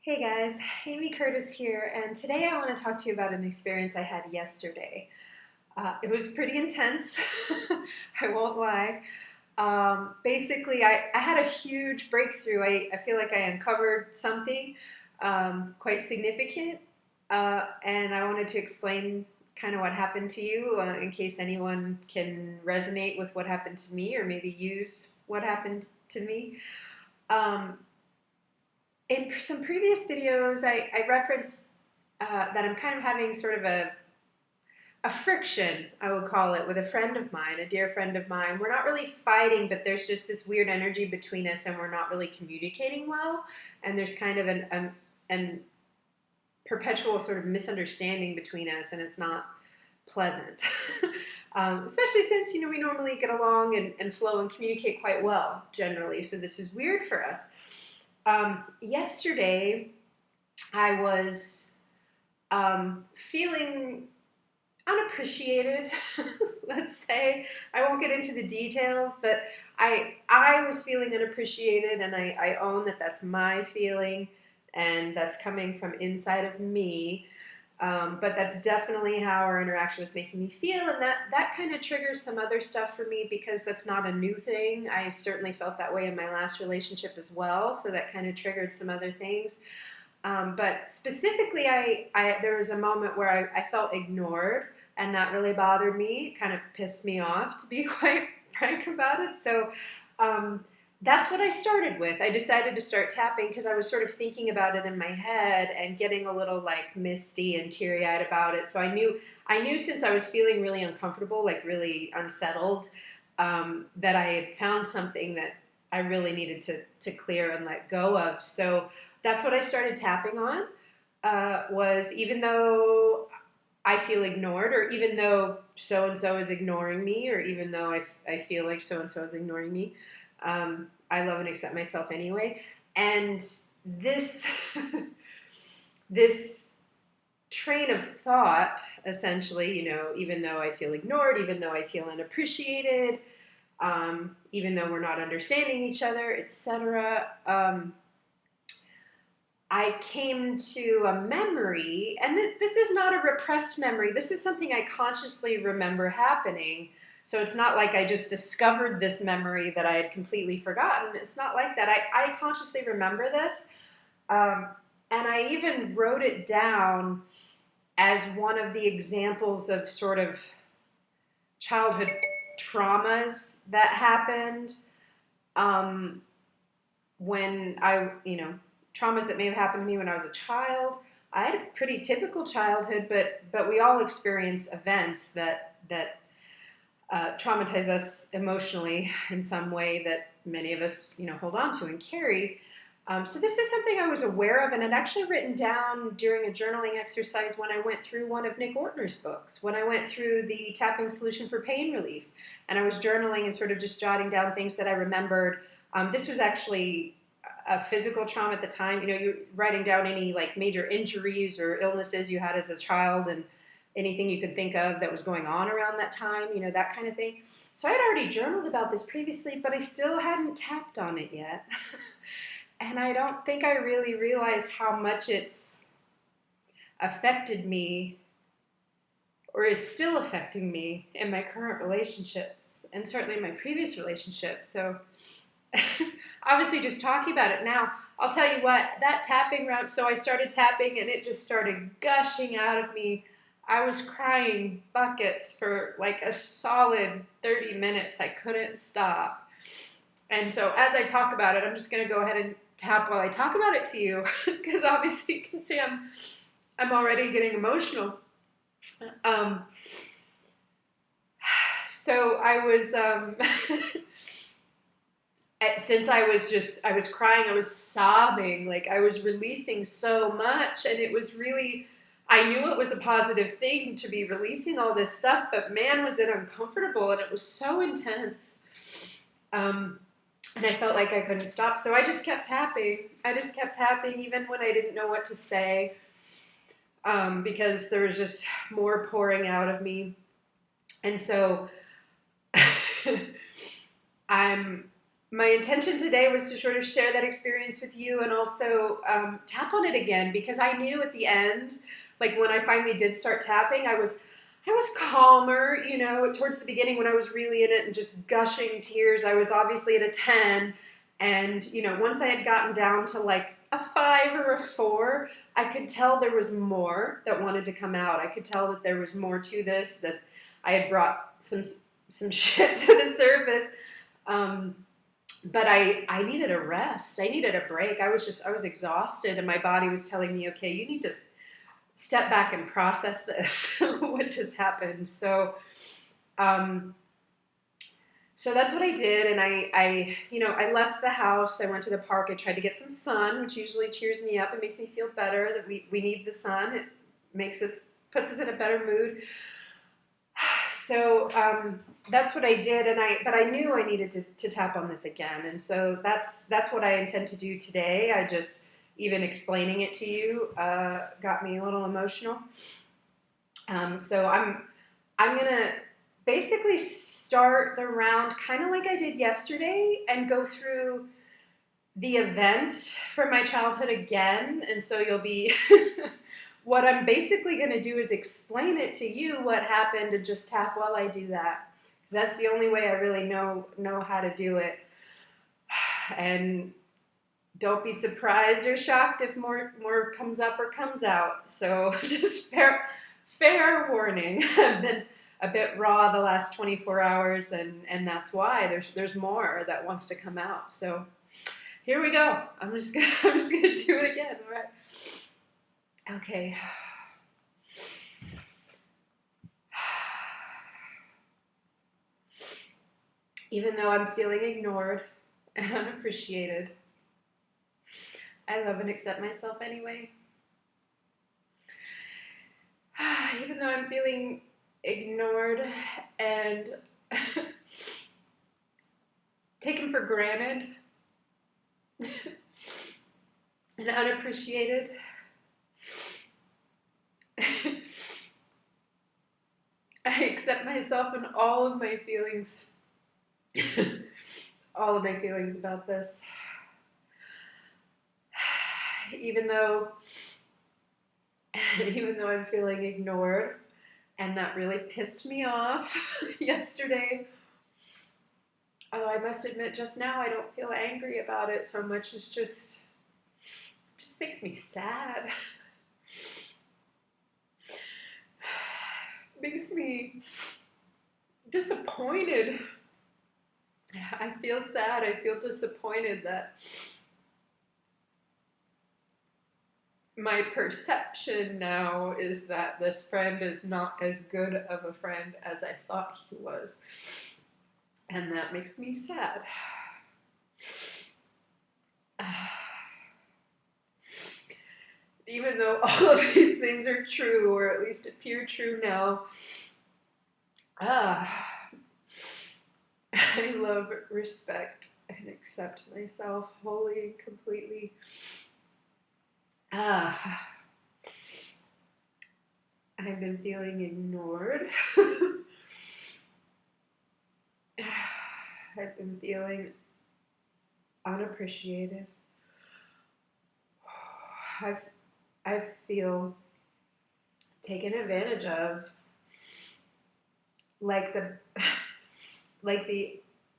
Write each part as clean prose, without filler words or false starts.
Hey guys, Amy Curtis here, and today I want to talk to you about an experience I had yesterday. It was pretty intense, I won't lie. Basically, I had a huge breakthrough. I feel like I uncovered something quite significant, and I wanted to explain kind of what happened to you in case anyone can resonate with what happened to me or maybe use what happened to me. Um, in some previous videos, I referenced that I'm kind of having sort of a friction, I would call it, with a friend of mine, a dear friend of mine. We're not really fighting, but there's just this weird energy between us, and we're not really communicating well. And there's kind of an perpetual sort of misunderstanding between us, and it's not pleasant. Especially since we normally get along and flow and communicate quite well generally. So this is weird for us. Yesterday, I was feeling unappreciated, let's say. I won't get into the details, but I was feeling unappreciated, and I own that that's my feeling, and that's coming from inside of me. But that's definitely how our interaction was making me feel, and that kind of triggers some other stuff for me because that's not a new thing. I certainly felt that way in my last relationship as well, so that kind of triggered some other things. But specifically, there was a moment where I felt ignored, and that really bothered me. It kind of pissed me off, to be quite frank about it. So um, that's what I started with. I decided to start tapping because I was sort of thinking about it in my head and getting a little like misty and teary-eyed about it. So I knew since I was feeling really uncomfortable, like really unsettled, that I had found something that I really needed to clear and let go of. So that's what I started tapping on. Was even though I feel ignored, or even though so and so is ignoring me, or even though I feel like so and so is ignoring me, I love and accept myself anyway. And this this train of thought, essentially, even though I feel ignored, even though I feel unappreciated, even though we're not understanding each other, etc. I came to a memory, and this is not a repressed memory. This is something I consciously remember happening. So it's not like I just discovered this memory that I had completely forgotten. It's not like that. I consciously remember this. Um, and I even wrote it down as one of the examples of sort of childhood traumas that happened um, when traumas that may have happened to me when I was a child. I had a pretty typical childhood, but we all experience events that traumatize us emotionally in some way that many of us hold on to and carry. So this is something I was aware of, and I'd actually written down during a journaling exercise when I went through one of Nick Ortner's books, when I went through the Tapping Solution for Pain Relief, and I was journaling and sort of just jotting down things that I remembered. This was actually a physical trauma at the time. You're writing down any like major injuries or illnesses you had as a child, and anything you could think of that was going on around that time, that kind of thing. So I had already journaled about this previously, but I still hadn't tapped on it yet. And I don't think I really realized how much it's affected me or is still affecting me in my current relationships and certainly in my previous relationships. So obviously just talking about it now, I'll tell you what, that tapping round, so I started tapping and it just started gushing out of me. I was crying buckets for like a solid 30 minutes. I couldn't stop. And so as I talk about it, I'm just going to go ahead and tap while I talk about it to you, because obviously you can see I'm already getting emotional. Um, so I was since I was crying, I was sobbing, like I was releasing so much, and it was really, I knew it was a positive thing to be releasing all this stuff, but man, was it uncomfortable, and it was so intense. And I felt like I couldn't stop, so I just kept tapping. I just kept tapping even when I didn't know what to say, because there was just more pouring out of me. And so I'm my intention today was to sort of share that experience with you and also tap on it again, because I knew at the end, like when I finally did start tapping, I was calmer, towards the beginning when I was really in it and just gushing tears. I was obviously at a 10. And, once I had gotten down to like a 5 or a 4, I could tell there was more that wanted to come out. I could tell that there was more to this, that I had brought some shit to the surface. But I needed a rest. I needed a break. I was exhausted, and my body was telling me, okay, you need to step back and process this, what just happened. So that's what I did, and I left the house. I went to the park. I tried to get some sun, which usually cheers me up. It makes me feel better that we need the sun. It puts us in a better mood. So that's what I did, but I knew I needed to tap on this again, and so that's what I intend to do today. I just, even explaining it to you got me a little emotional. So I'm gonna basically start the round kind of like I did yesterday and go through the event from my childhood again, and so you'll be. What I'm basically going to do is explain it to you what happened, and just tap while I do that, because that's the only way I really know how to do it. And don't be surprised or shocked if more comes up or comes out. So just fair warning. I've been a bit raw the last 24 hours, and that's why there's more that wants to come out. So here we go. I'm just gonna do it again. All right. Okay. Even though I'm feeling ignored and unappreciated, I love and accept myself anyway. Even though I'm feeling ignored and taken for granted and unappreciated, I accept myself and all of my feelings. All of my feelings about this. Even though I'm feeling ignored, and that really pissed me off yesterday. Although I must admit, just now I don't feel angry about it so much. It just makes me sad. Makes me disappointed. I feel sad. I feel disappointed that my perception now is that this friend is not as good of a friend as I thought he was. And that makes me sad. Even though all of these things are true, or at least appear true now, I love, respect, and accept myself wholly and completely. I've been feeling ignored. I've been feeling unappreciated. I feel taken advantage of, like the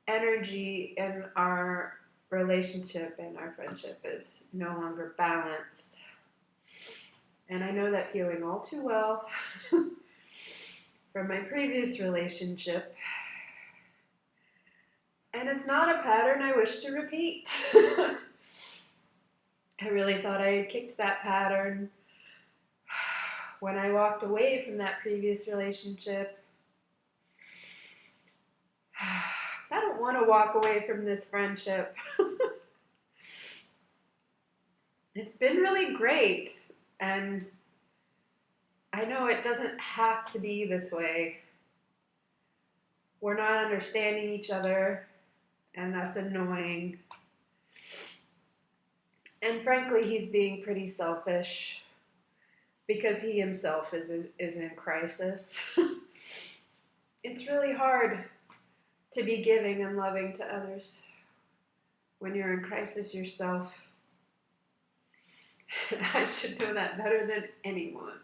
energy in our relationship and our friendship is no longer balanced. And I know that feeling all too well from my previous relationship. And it's not a pattern I wish to repeat. I really thought I had kicked that pattern when I walked away from that previous relationship. I don't want to walk away from this friendship. It's been really great, and I know it doesn't have to be this way. We're not understanding each other, and that's annoying. And frankly, he's being pretty selfish because he himself is in crisis. It's really hard to be giving and loving to others. when you're in crisis yourself. And I should know that better than anyone.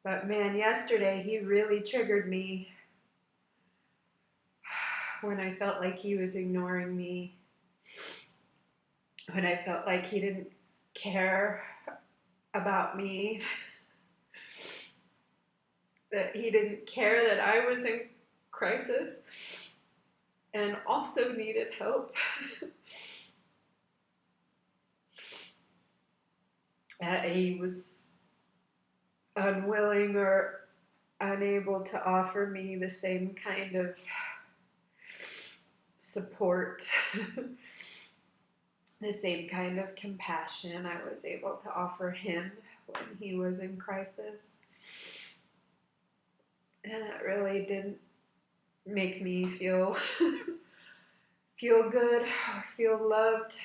But man, yesterday he really triggered me when I felt like he was ignoring me, when I felt like he didn't care about me, that he didn't care that I was in crisis and also needed help. He was unwilling or unable to offer me the same kind of support, the same kind of compassion I was able to offer him when he was in crisis. And that really didn't make me feel good or feel loved.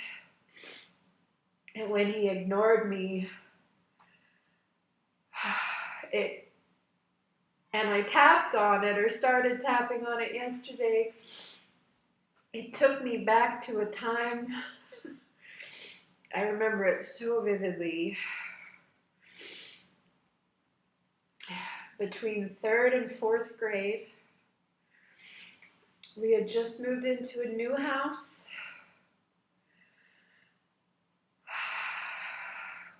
And when he ignored me, and I tapped on it or started tapping on it yesterday, it took me back to a time, I remember it so vividly, between 3rd and 4th grade. We had just moved into a new house.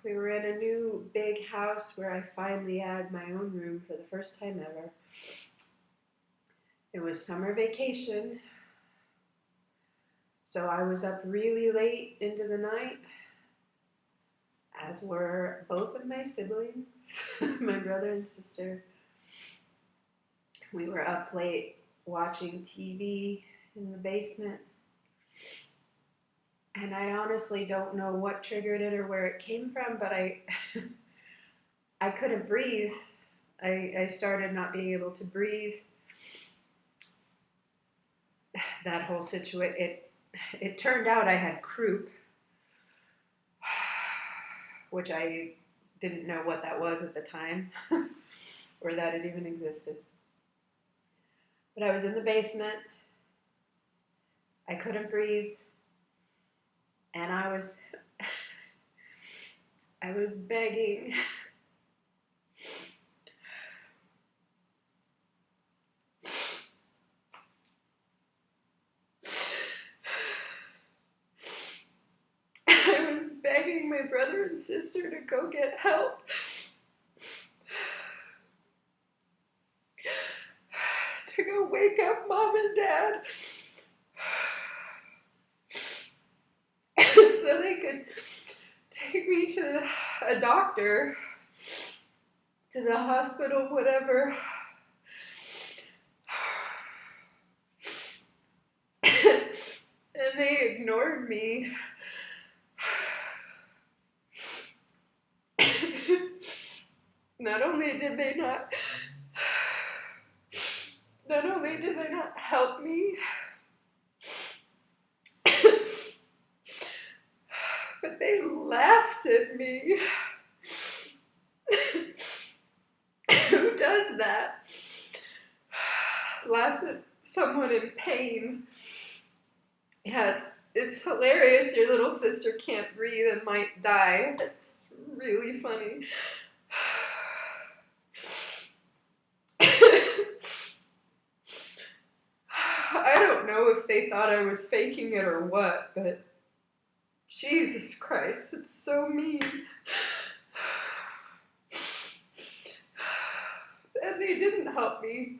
We were in a new big house where I finally had my own room for the first time ever. It was summer vacation, so I was up really late into the night, as were both of my siblings, my brother and sister. We were up late watching TV in the basement. And I honestly don't know what triggered it or where it came from, but I couldn't breathe. I started not being able to breathe. That whole situation, it turned out I had croup, which I didn't know what that was at the time, or that it even existed. But I was in the basement. I couldn't breathe. And I was begging. I was begging my brother and sister to go get help. To go wake up Mom and Dad. So they could take me to a doctor, to the hospital, whatever. And they ignored me. Not only did they not help me, but they laughed at me. Who does that? Laughs at someone in pain. Yeah, it's hilarious. Your little sister can't breathe and might die. That's really funny. I don't know if they thought I was faking it or what, but Jesus Christ, it's so mean. And they didn't help me.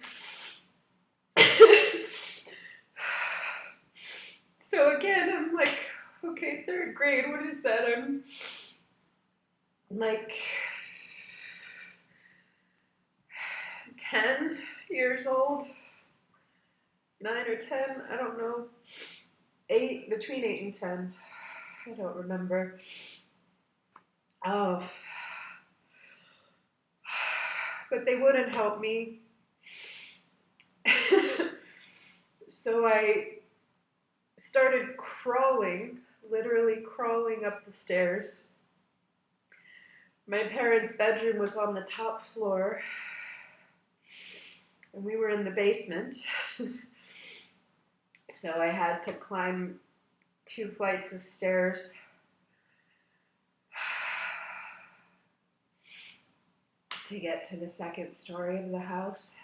So again, I'm like, okay, 3rd grade, what is that? I'm like 10 years old, 9 or 10, I don't know, between 8 and 10, I don't remember. Oh, but they wouldn't help me. So I started crawling, literally crawling up the stairs. My parents' bedroom was on the top floor. and we were in the basement. So I had to climb 2 flights of stairs to get to the second story of the house,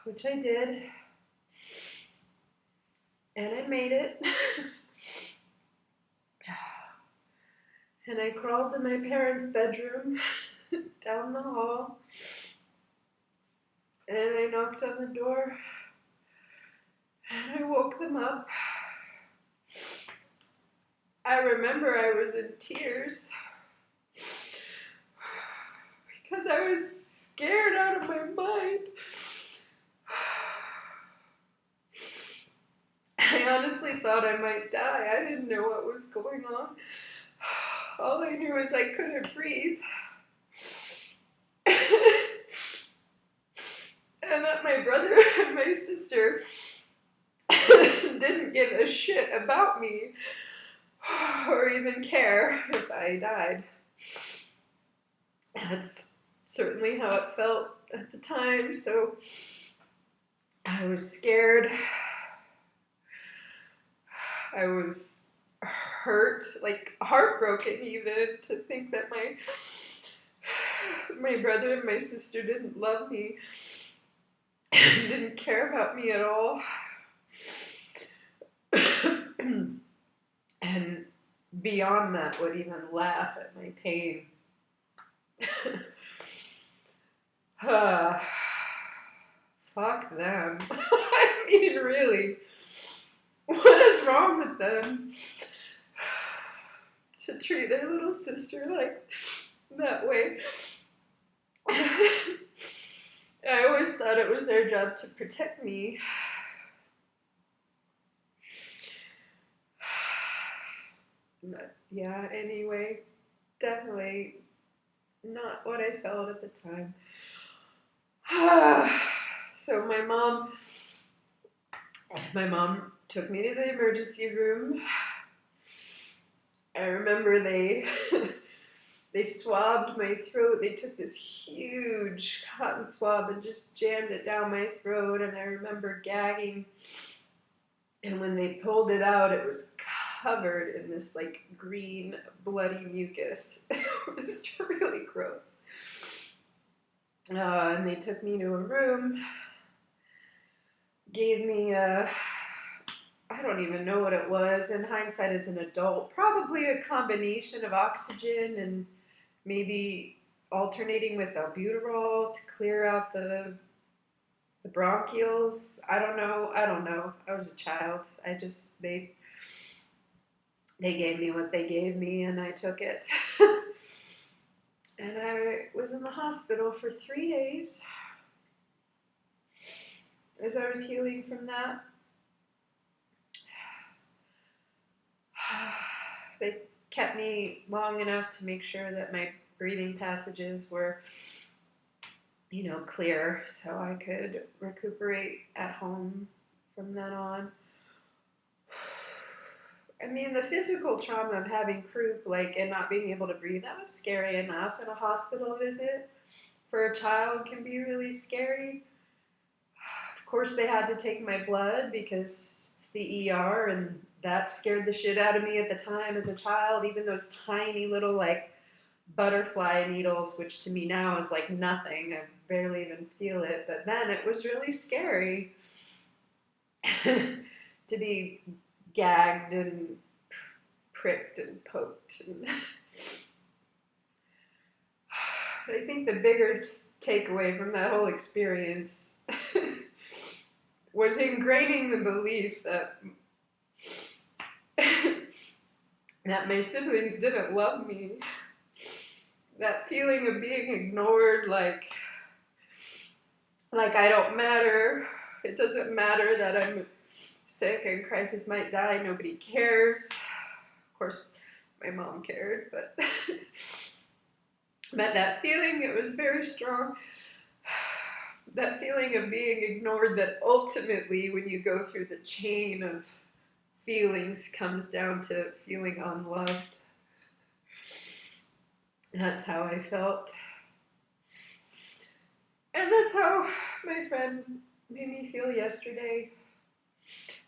which I did, and I made it. And I crawled to my parents' bedroom down the hall, and I knocked on the door, and I woke them up. I remember I was in tears because I was scared out of my mind. I honestly thought I might die. I didn't know what was going on. All I knew is I couldn't breathe. And that my brother and my sister didn't give a shit about me or even care if I died. That's certainly how it felt at the time, so I was scared. I was hurt, like heartbroken even, to think that my brother and my sister didn't love me, didn't care about me at all. And beyond that, would even laugh at my pain. Fuck them. I mean, really, what is wrong with them to treat their little sister like that way? I always thought it was their job to protect me. But yeah, anyway, definitely not what I felt at the time. So my mom took me to the emergency room. I remember they swabbed my throat. They took this huge cotton swab and just jammed it down my throat, and I remember gagging. And when they pulled it out, it was covered in this like green bloody mucus. It was really gross. And they took me to a room, gave me I don't even know what it was. In hindsight, as an adult, probably a combination of oxygen and maybe alternating with albuterol to clear out the bronchioles. I don't know. I was a child. They gave me what they gave me, and I took it. And I was in the hospital for 3 days as I was healing from that. They kept me long enough to make sure that my breathing passages were, clear, so I could recuperate at home from then on. I mean, the physical trauma of having croup, and not being able to breathe, that was scary enough. And a hospital visit for a child can be really scary. Of course, they had to take my blood because it's the ER, and that scared the shit out of me at the time as a child. Even those tiny little, butterfly needles, which to me now is like nothing. I barely even feel it. But then it was really scary to be gagged and pricked and poked. And I think the bigger takeaway from that whole experience was ingraining the belief that that my siblings didn't love me. That feeling of being ignored, like I don't matter. It doesn't matter that I'm sick and Crisis might die. Nobody cares. Of course, my mom cared, but that feeling, it was very strong. That feeling of being ignored, that ultimately, when you go through the chain of feelings, comes down to feeling unloved. That's how I felt. And that's how my friend made me feel yesterday.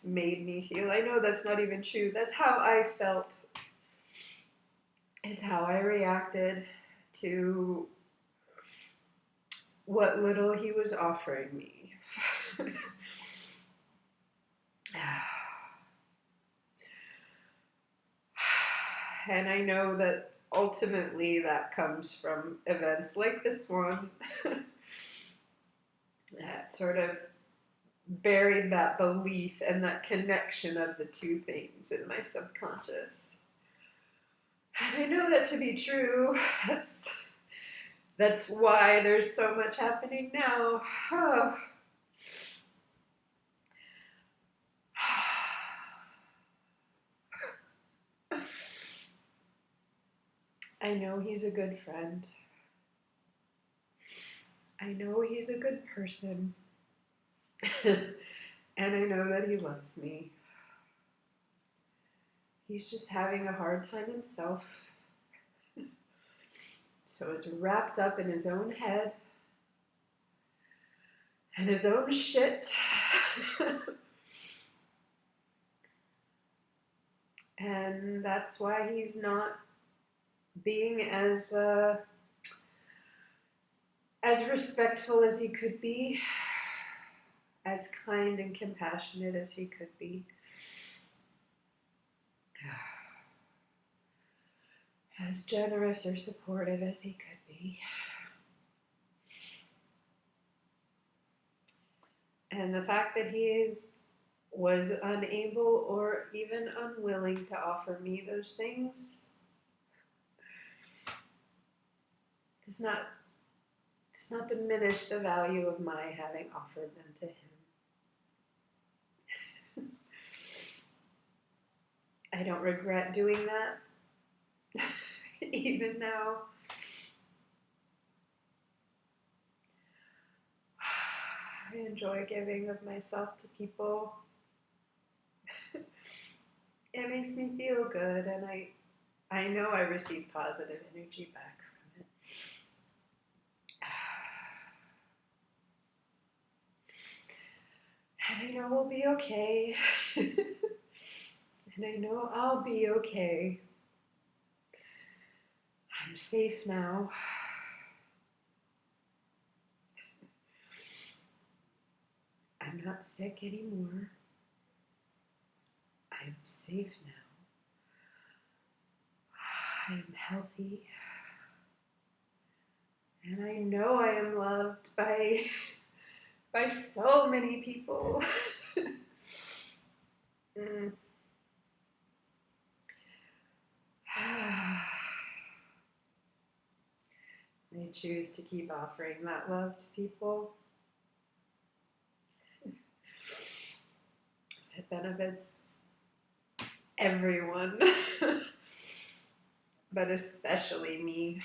Made me feel. I know that's not even true. That's how I felt. It's how I reacted to what little he was offering me. And I know that ultimately that comes from events like this one that sort of buried that belief and that connection of the two things in my subconscious. And I know that to be true. That's why there's so much happening now. Oh. I know he's a good friend. I know he's a good person. And I know that he loves me. He's just having a hard time himself. So he's wrapped up in his own head and his own shit. And that's why he's not being as respectful as he could be, as kind and compassionate as he could be, as generous or supportive as he could be. And the fact that he was unable or even unwilling to offer me those things does not diminish the value of my having offered them to him. I don't regret doing that, even now. I enjoy giving of myself to people. It makes me feel good, and I know I receive positive energy back from it. And I know we'll be okay. And I know I'll be okay. I'm safe now. I'm not sick anymore. I'm safe now. I'm healthy. And I know I am loved by so many people. I choose to keep offering that love to people. It benefits everyone, but especially me.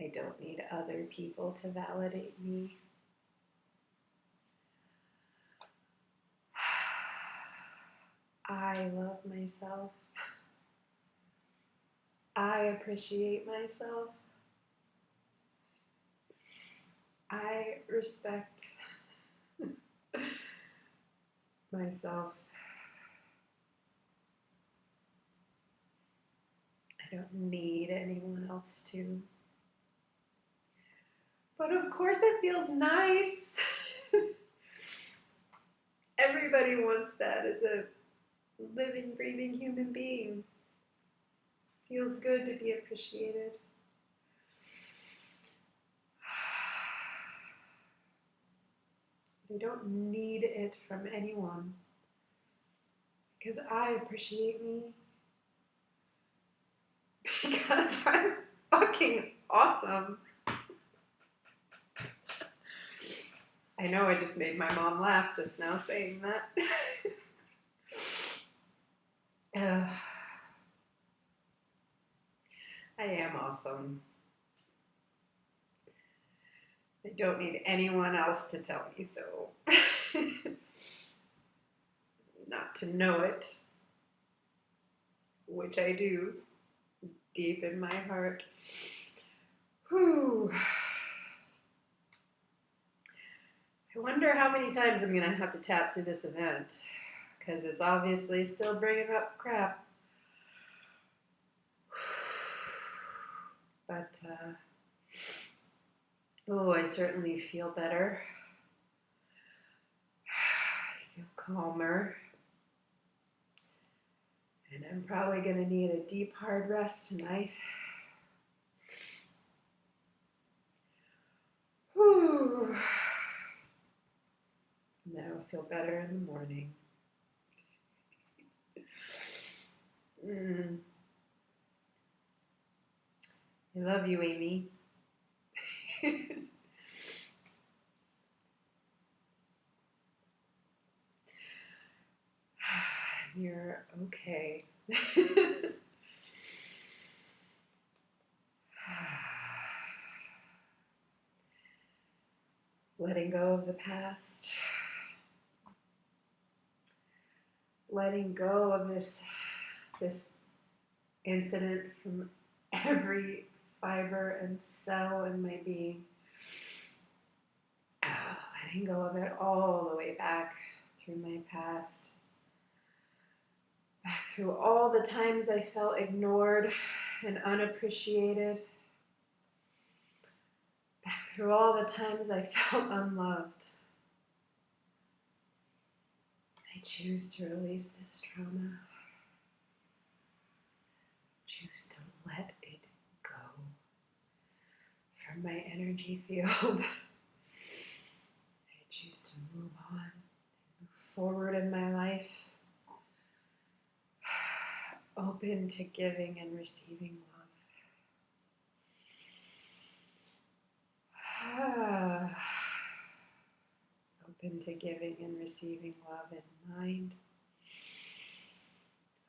I don't need other people to validate me. I love myself. I appreciate myself. I respect myself. I don't need anyone else to. But of course it feels nice. Everybody wants that as a living, breathing human being. Feels good to be appreciated. I don't need it from anyone because I appreciate me because I'm fucking awesome. I know I just made my mom laugh just now saying that. I am awesome. I don't need anyone else to tell me so. Not to know it, which I do deep in my heart. Whew. I wonder how many times I'm going to have to tap through this event, because it's obviously still bringing up crap. But, I certainly feel better. I feel calmer. And I'm probably going to need a deep, hard rest tonight. Whew. And then I'll feel better in the morning. I love you, Amy. You're okay. Letting go of the past. Letting go of this incident from every fiber and cell in my being. Letting go of it all the way back through my past. Back through all the times I felt ignored and unappreciated. Back through all the times I felt unloved. I choose to release this trauma. Choose to let it go from my energy field. I choose to move on, move forward in my life, open to giving and receiving love. Open to giving and receiving love in mind.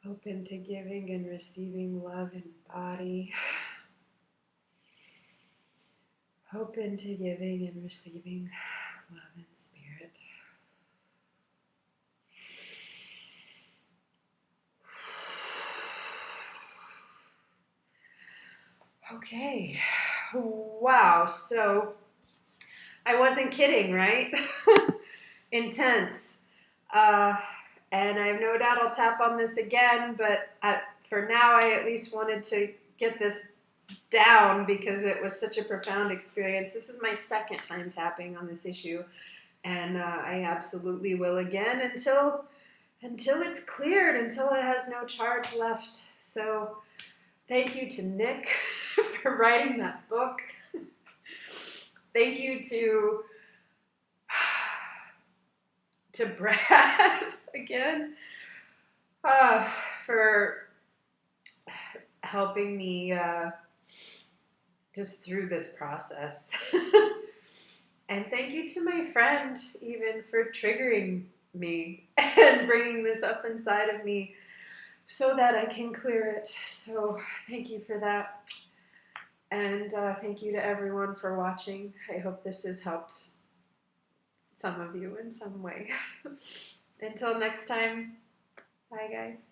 Open to giving and receiving love in body. Open to giving and receiving love in spirit. Okay. Wow. So I wasn't kidding, right? Intense. And I have no doubt I'll tap on this again, but for now I at least wanted to get this down because it was such a profound experience. This is my second time tapping on this issue, and I absolutely will again until it's cleared, until it has no charge left. So thank you to Nick for writing that book. Thank you to Brad again for helping me just through this process. And thank you to my friend even for triggering me and bringing this up inside of me so that I can clear it. So thank you for that. And thank you to everyone for watching. I hope this has helped some of you in some way. Until next time, bye guys.